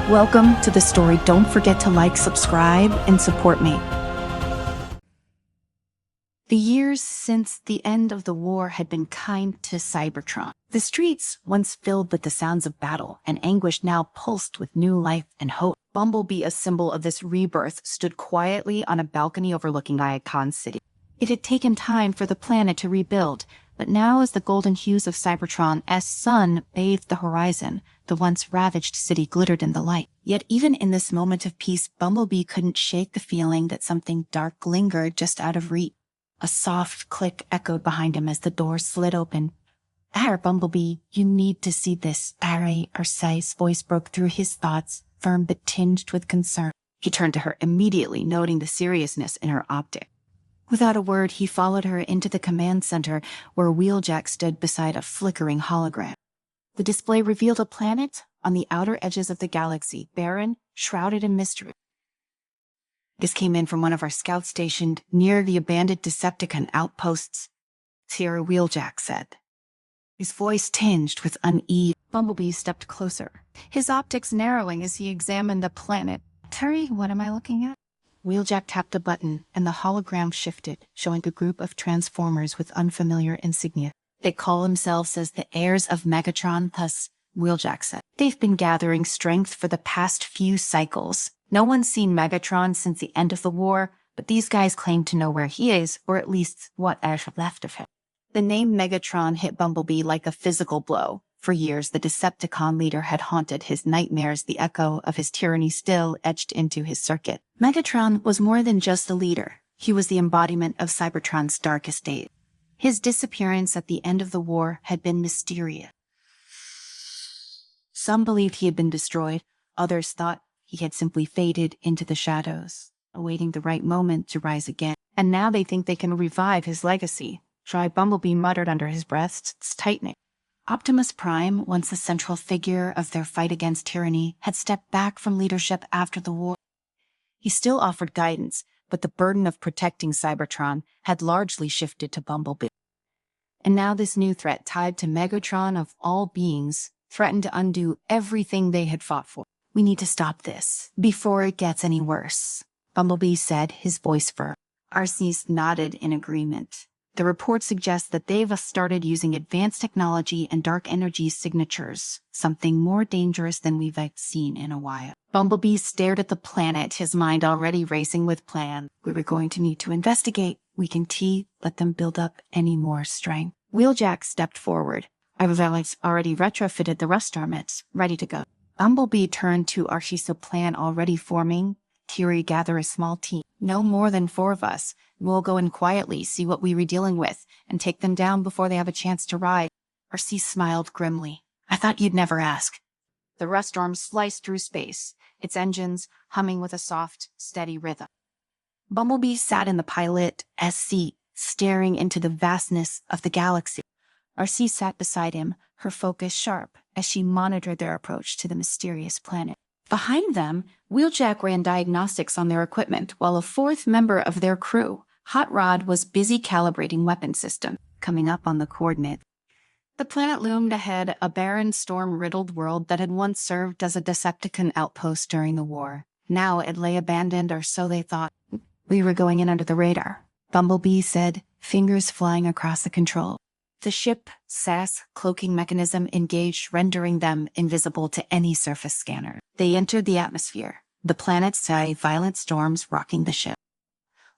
Welcome to the story. Don't forget to like, subscribe, and support me. The years since the end of the war had been kind to Cybertron. The streets, once filled with the sounds of battle and anguish, now pulsed with new life and hope. Bumblebee, a symbol of this rebirth, stood quietly on a balcony overlooking Icon City. It had taken time for the planet to rebuild, but now as the golden hues of Cybertron's sun bathed the horizon, the once ravaged city glittered in the light. Yet even in this moment of peace, Bumblebee couldn't shake the feeling that something dark lingered just out of reach. A soft click echoed behind him as the door slid open. "Heir, Bumblebee, you need to see this." Arcei's voice broke through his thoughts, firm but tinged with concern. He turned to her immediately, noting the seriousness in her optic. Without a word, he followed her into the command center, where Wheeljack stood beside a flickering hologram. The display revealed a planet on the outer edges of the galaxy, barren, shrouded in mystery. "This came in from one of our scouts stationed near the abandoned Decepticon outposts," Sierra Wheeljack said. His voice tinged with unease. Bumblebee stepped closer, his optics narrowing as he examined the planet. "Terry, what am I looking at?" Wheeljack tapped a button, and the hologram shifted, showing a group of transformers with unfamiliar insignia. "They call themselves as the heirs of Megatron, thus," Wheeljack said. "They've been gathering strength for the past few cycles. No one's seen Megatron since the end of the war, but these guys claim to know where he is, or at least what is left of him." The name Megatron hit Bumblebee like a physical blow. For years, the Decepticon leader had haunted his nightmares, the echo of his tyranny still etched into his circuit. Megatron was more than just a leader. He was the embodiment of Cybertron's darkest days. His disappearance at the end of the war had been mysterious. Some believed he had been destroyed. Others thought he had simply faded into the shadows, awaiting the right moment to rise again. And now they think they can revive his legacy. Try, Bumblebee muttered under his breath, tightening. Optimus Prime, once the central figure of their fight against tyranny, had stepped back from leadership after the war. He still offered guidance, but the burden of protecting Cybertron had largely shifted to Bumblebee. And now this new threat, tied to Megatron of all beings, threatened to undo everything they had fought for. "We need to stop this before it gets any worse," Bumblebee said, his voice firm. Arceus nodded in agreement. "The report suggests that they've started using advanced technology and dark energy signatures, something more dangerous than we've seen in a while." Bumblebee stared at the planet, his mind already racing with plans. "We were going to need to investigate. We can let them build up any more strength." Wheeljack stepped forward. "I've already retrofitted the rust armets, ready to go." Bumblebee turned to Arceus, a plan already forming. "Tiri, gather a small team. No more than 4 of us. We'll go in quietly, see what we were dealing with, and take them down before they have a chance to ride." Arceus smiled grimly. "I thought you'd never ask." The rust storm sliced through space, its engines humming with a soft, steady rhythm. Bumblebee sat in the pilot's seat, staring into the vastness of the galaxy. Arceus sat beside him, her focus sharp, as she monitored their approach to the mysterious planet. Behind them, Wheeljack ran diagnostics on their equipment, while a 4th member of their crew, Hot Rod, was busy calibrating weapon system, coming up on the coordinate. The planet loomed ahead, a barren, storm-riddled world that had once served as a Decepticon outpost during the war. Now it lay abandoned, or so they thought. "We were going in under the radar," Bumblebee said, fingers flying across the control. The ship's cloaking mechanism engaged, rendering them invisible to any surface scanner. They entered the atmosphere, the planet's violent storms rocking the ship.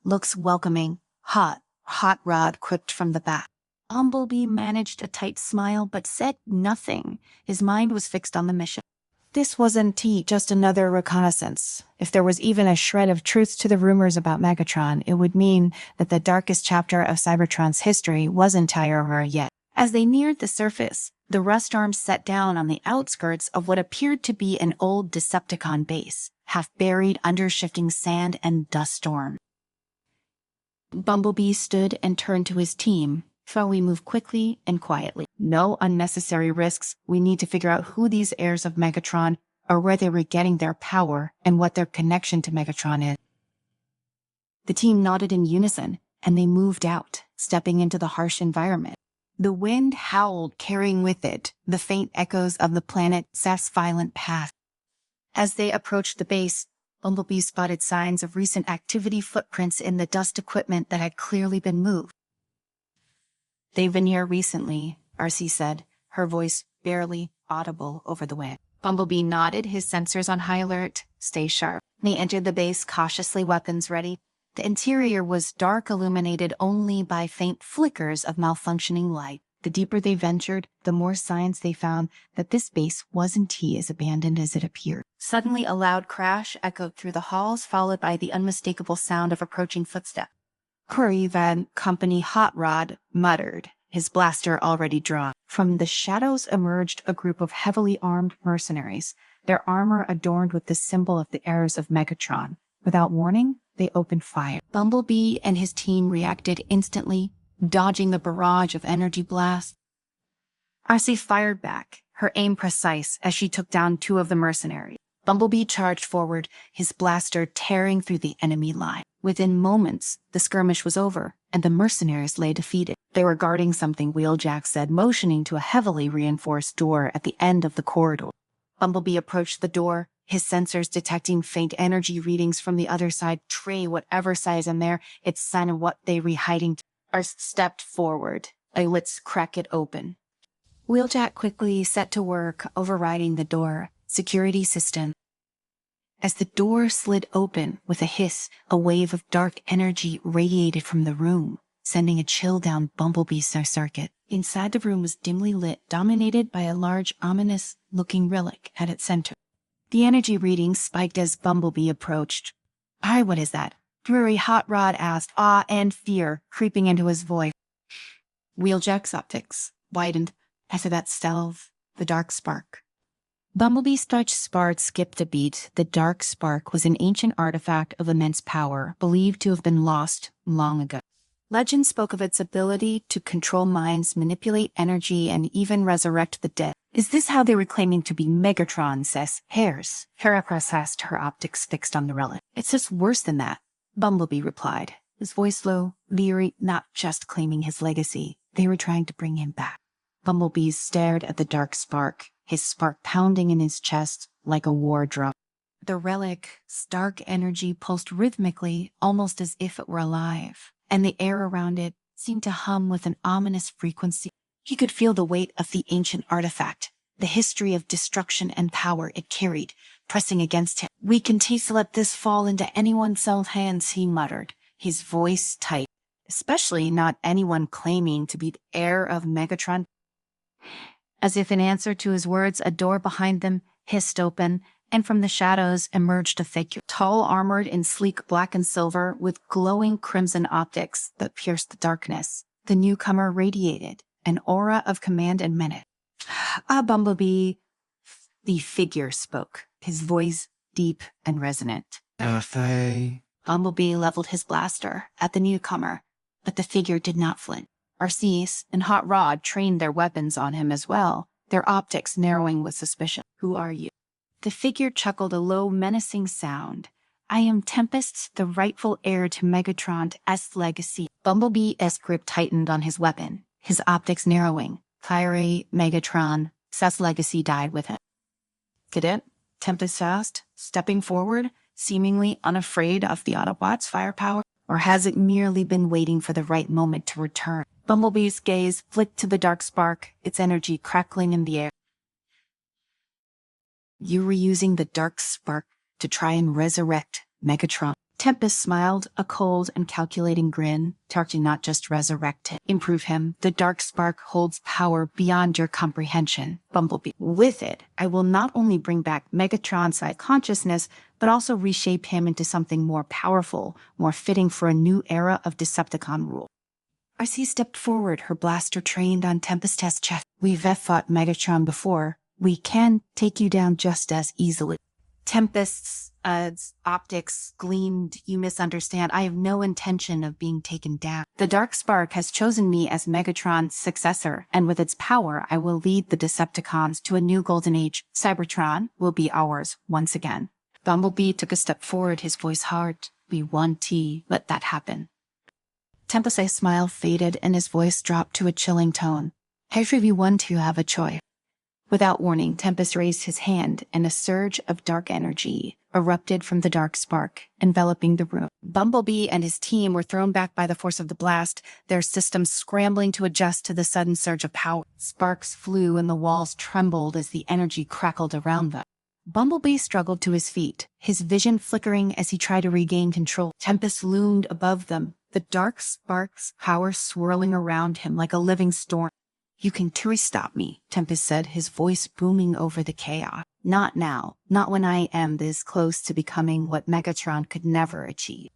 "Looks welcoming. Hot Rod quipped from the back. Bumblebee managed a tight smile, but said nothing. His mind was fixed on the mission. This wasn't just another reconnaissance. If there was even a shred of truth to the rumors about Megatron, it would mean that the darkest chapter of Cybertron's history wasn't over yet. As they neared the surface, the rust arms set down on the outskirts of what appeared to be an old Decepticon base, half buried under shifting sand and dust storm. Bumblebee stood and turned to his team. "Shall we move quickly and quietly? No unnecessary risks. We need to figure out who these heirs of Megatron are, where they were getting their power, and what their connection to Megatron is." The team nodded in unison, and they moved out, stepping into the harsh environment. The wind howled, carrying with it the faint echoes of the planet's violent past. As they approached the base, Bumblebee spotted signs of recent activity footprints in the dust equipment that had clearly been moved. "They've been here recently," RC said, her voice barely audible over the wind. Bumblebee nodded, his sensors on high alert. "Stay sharp." They entered the base, cautiously, weapons ready. The interior was dark, illuminated only by faint flickers of malfunctioning light. The deeper they ventured, the more signs they found that this base wasn't as abandoned as it appeared. Suddenly, a loud crash echoed through the halls, followed by the unmistakable sound of approaching footsteps. Curry Van Company Hot Rod muttered, his blaster already drawn. From the shadows emerged a group of heavily armed mercenaries, their armor adorned with the symbol of the heirs of Megatron. Without warning, they opened fire. Bumblebee and his team reacted instantly, dodging the barrage of energy blasts. RC fired back, her aim precise as she took down two of the mercenaries. Bumblebee charged forward, his blaster tearing through the enemy line. Within moments, the skirmish was over, and the mercenaries lay defeated. They were guarding something, Wheeljack said, motioning to a heavily reinforced door at the end of the corridor. Bumblebee approached the door, his sensors detecting faint energy readings from the other side. "Tray, whatever size in there, it's sign of what they were hiding." Stepped forward. "Let's crack it open." Wheeljack quickly set to work, overriding the door. Security system. As the door slid open with a hiss, a wave of dark energy radiated from the room, sending a chill down Bumblebee's circuit. Inside the room was dimly lit, dominated by a large, ominous-looking relic at its center. The energy readings spiked as Bumblebee approached. "Hi, what is that?" Drury Hot Rod asked, awe and fear creeping into his voice. Wheeljack's optics widened after that stealth, the dark spark. Bumblebee's touch spark skipped a beat. The dark spark was an ancient artifact of immense power, believed to have been lost long ago. Legend spoke of its ability to control minds, manipulate energy, and even resurrect the dead. "Is this how they were claiming to be Megatron?" says Heir's. Heracross asked, her optics fixed on the relic. "It's just worse than that," Bumblebee replied, his voice low, leery, not just claiming his legacy. They were trying to bring him back. Bumblebee stared at the dark spark, his spark pounding in his chest like a war drum. The relic's dark energy pulsed rhythmically, almost as if it were alive, and the air around it seemed to hum with an ominous frequency. He could feel the weight of the ancient artifact, the history of destruction and power it carried, pressing against him. "We can taste let this fall into anyone's own hands," he muttered, his voice tight. "Especially not anyone claiming to be the heir of Megatron." As if in answer to his words, a door behind them hissed open, and from the shadows emerged a figure, tall, armored in sleek black and silver, with glowing crimson optics that pierced the darkness. The newcomer radiated an aura of command and menace. Bumblebee," the figure spoke, his voice deep and resonant. Bumblebee leveled his blaster at the newcomer, but the figure did not flinch. Arceus and Hot Rod trained their weapons on him as well, their optics narrowing with suspicion. "Who are you?" The figure chuckled a low, menacing sound. "I am Tempest, the rightful heir to Megatron's legacy." Bumblebee's grip tightened on his weapon, his optics narrowing. "Fiery Megatron, Seth's legacy died with him." "Cadet?" Tempest asked, stepping forward, seemingly unafraid of the Autobots' firepower. "Or has it merely been waiting for the right moment to return?" Bumblebee's gaze flicked to the dark spark, its energy crackling in the air. "You were using the dark spark to try and resurrect Megatron." Tempest smiled, a cold and calculating grin, targeting not just resurrect him, improve him. "The dark spark holds power beyond your comprehension, Bumblebee. With it, I will not only bring back Megatron's consciousness, but also reshape him into something more powerful, more fitting for a new era of Decepticon rule." Arcee stepped forward, her blaster trained on Tempest's chest. "We've fought Megatron before. We can take you down just as easily." Tempest's optics gleamed. "You misunderstand. I have no intention of being taken down. The dark spark has chosen me as Megatron's successor, and with its power, I will lead the Decepticons to a new golden age. Cybertron will be ours once again." Bumblebee took a step forward, his voice hard. "We want to let that happen." Tempest's smile faded, and his voice dropped to a chilling tone. "Everyone to have a choice. Without warning, Tempest raised his hand, and a surge of dark energy erupted from the dark spark, enveloping the room. Bumblebee and his team were thrown back by the force of the blast, their systems scrambling to adjust to the sudden surge of power. Sparks flew and the walls trembled as the energy crackled around them. Bumblebee struggled to his feet, his vision flickering as he tried to regain control. Tempest loomed above them, the dark sparks power swirling around him like a living storm. "You can truly stop me," Tempest said, his voice booming over the chaos. "Not now. Not when I am this close to becoming what Megatron could never achieve."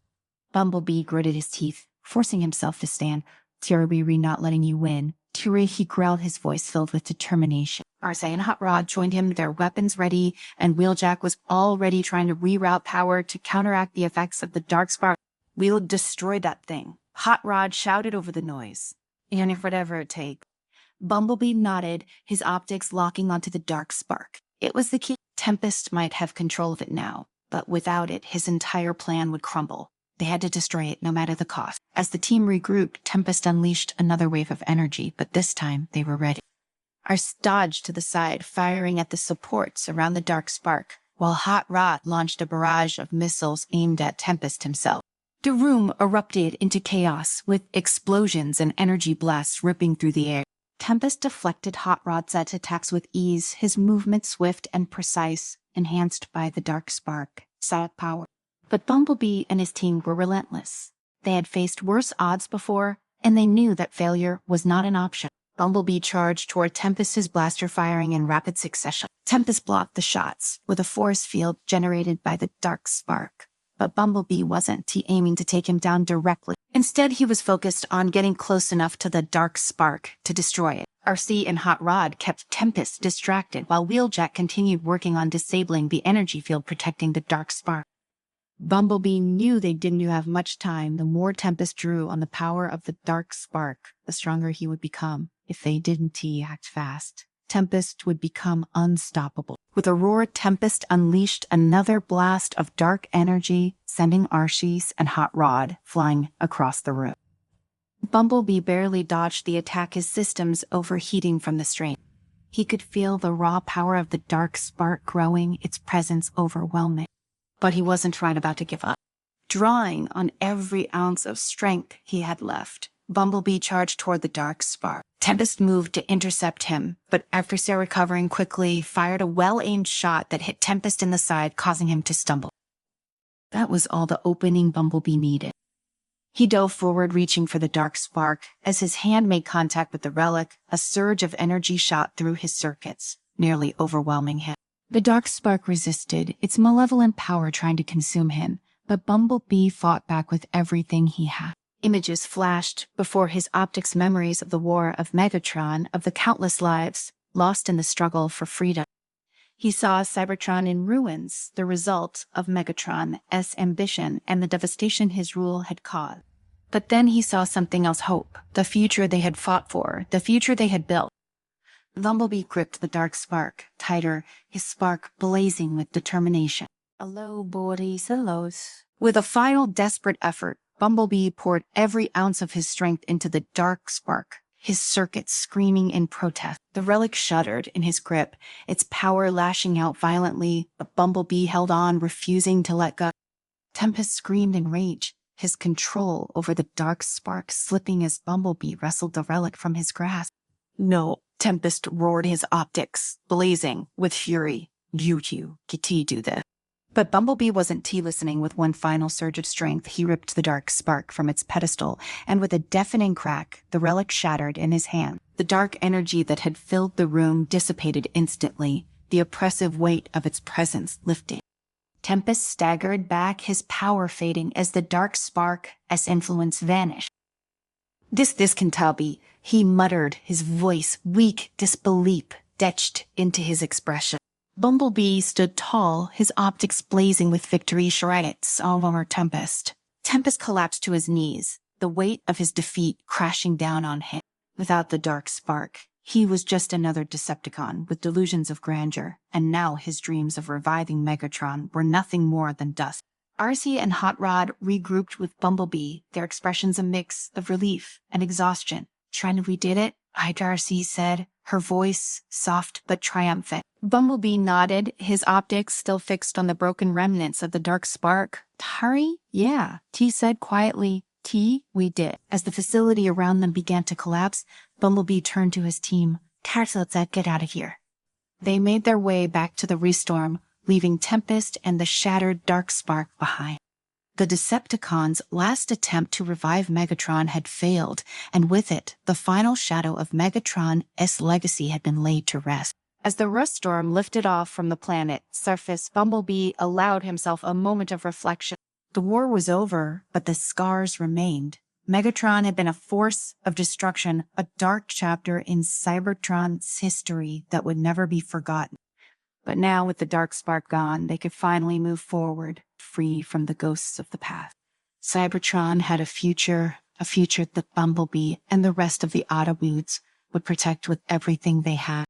Bumblebee gritted his teeth, forcing himself to stand. "We're not letting you win." Turi, he growled, his voice filled with determination. Arcee and Hot Rod joined him, their weapons ready, and Wheeljack was already trying to reroute power to counteract the effects of the dark spark. "We'll destroy that thing," Hot Rod shouted over the noise. "And if whatever it takes." Bumblebee nodded, his optics locking onto the dark spark. It was the key. Tempest might have control of it now, but without it, his entire plan would crumble. They had to destroy it, no matter the cost. As the team regrouped, Tempest unleashed another wave of energy, but this time they were ready. Arcee dodged to the side, firing at the supports around the dark spark, while Hot Rod launched a barrage of missiles aimed at Tempest himself. The room erupted into chaos, with explosions and energy blasts ripping through the air. Tempest deflected Hot Rod's attacks with ease, his movement swift and precise, enhanced by the dark spark, Psi power. But Bumblebee and his team were relentless. They had faced worse odds before, and they knew that failure was not an option. Bumblebee charged toward Tempest, his blaster firing in rapid succession. Tempest blocked the shots with a force field generated by the dark spark. But Bumblebee wasn't aiming to take him down directly. Instead, he was focused on getting close enough to the dark spark to destroy it. Arcee and Hot Rod kept Tempest distracted, while Wheeljack continued working on disabling the energy field protecting the dark spark. Bumblebee knew they didn't have much time. The more Tempest drew on the power of the dark spark, the stronger he would become. If they didn't act fast, Tempest would become unstoppable. With a roar, Tempest unleashed another blast of dark energy, sending Arcee and Hot Rod flying across the room. Bumblebee barely dodged the attack, his systems overheating from the strain. He could feel the raw power of the dark spark growing, its presence overwhelming. But he wasn't about to give up. Drawing on every ounce of strength he had left, Bumblebee charged toward the dark spark. Tempest moved to intercept him, but after recovering quickly, fired a well-aimed shot that hit Tempest in the side, causing him to stumble. That was all the opening Bumblebee needed. He dove forward, reaching for the dark spark. As his hand made contact with the relic, a surge of energy shot through his circuits, nearly overwhelming him. The dark spark resisted, its malevolent power trying to consume him, but Bumblebee fought back with everything he had. Images flashed before his optics, memories of the war of Megatron, of the countless lives lost in the struggle for freedom. He saw Cybertron in ruins, the result of Megatron's ambition and the devastation his rule had caused. But then he saw something else: hope, the future they had fought for, the future they had built. Bumblebee gripped the dark spark tighter, his spark blazing with determination. "Hello, beauties, hellos." With a final desperate effort, Bumblebee poured every ounce of his strength into the dark spark, his circuits screaming in protest. The relic shuddered in his grip, its power lashing out violently, but Bumblebee held on, refusing to let go. Tempest screamed in rage, his control over the dark spark slipping as Bumblebee wrestled the relic from his grasp. "No," Tempest roared, his optics blazing with fury. "You do this." But Bumblebee wasn't listening. With one final surge of strength, he ripped the dark spark from its pedestal, and with a deafening crack, the relic shattered in his hand. The dark energy that had filled the room dissipated instantly, the oppressive weight of its presence lifting. Tempest staggered back, his power fading as the dark spark's influence vanished. This can't be," he muttered, his voice weak disbelief etched into his expression. Bumblebee stood tall, his optics blazing with victory. "It's all over, Tempest." Tempest collapsed to his knees, the weight of his defeat crashing down on him. Without the dark spark, he was just another Decepticon with delusions of grandeur, and now his dreams of reviving Megatron were nothing more than dust. Arcee and Hot Rod regrouped with Bumblebee, their expressions a mix of relief and exhaustion. "We did it?" Darcy said, her voice soft but triumphant. Bumblebee nodded, his optics still fixed on the broken remnants of the dark spark. Hurry? Yeah, T said quietly. T, we did. As the facility around them began to collapse, Bumblebee turned to his team. Darcy, let's get out of here. They made their way back to the Restorm, leaving Tempest and the shattered dark spark behind. The Decepticons' last attempt to revive Megatron had failed, and with it, the final shadow of Megatron's legacy had been laid to rest. As the Restorm lifted off from the planet's surface, Bumblebee allowed himself a moment of reflection. The war was over, but the scars remained. Megatron had been a force of destruction, a dark chapter in Cybertron's history that would never be forgotten. But now, with the dark spark gone, they could finally move forward, free from the ghosts of the past. Cybertron had a future that Bumblebee and the rest of the Autobots would protect with everything they had.